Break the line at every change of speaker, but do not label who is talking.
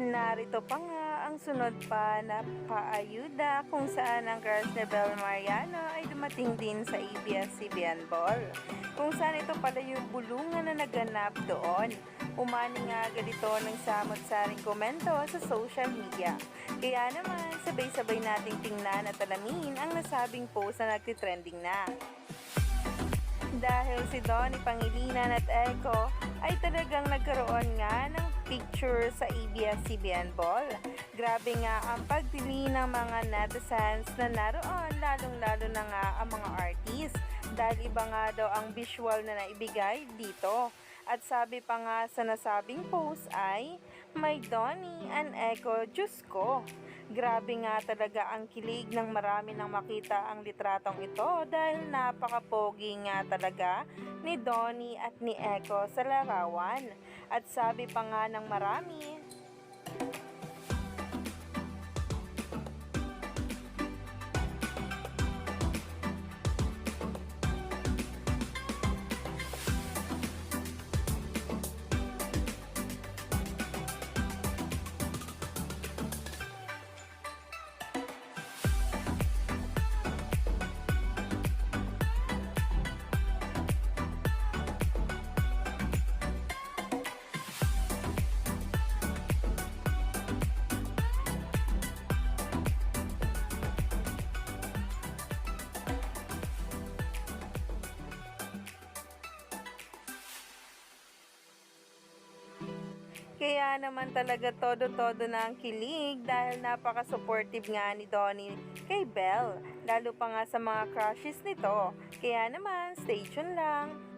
Narito pa nga ang sunod pa na paayuda kung saan ang crush ni Bel Mariano ay dumating din sa ABS-CBN Ball. Kung saan ito pala yung bulungan na naganap doon. Umani nga agad ito ng samot-saring komento sa social media. Kaya naman, sabay-sabay nating tingnan at alamin ang nasabing post na nagtitrending na. Dahil si Donnie Pangilinan at Echo ay talagang nagkaroon nga ng picture sa ABS-CBN Ball. Grabe nga ang pagdili ng mga netizens na naroon, lalong-lalo na nga ang mga artist dahil iba nga daw ang visual na naibigay dito. At sabi pa nga sa nasabing post ay, "My Donnie and Echo, Diyos ko." Grabe nga talaga ang kilig ng marami nang makita ang litratong ito dahil napaka-pogi nga talaga ni Donnie at ni Echo sa larawan. At sabi pa nga ng marami, kaya naman talaga todo-todo na ang kilig dahil napaka-supportive nga ni Donnie kay Belle, lalo pa nga sa mga crushes nito. Kaya naman, stay tuned lang.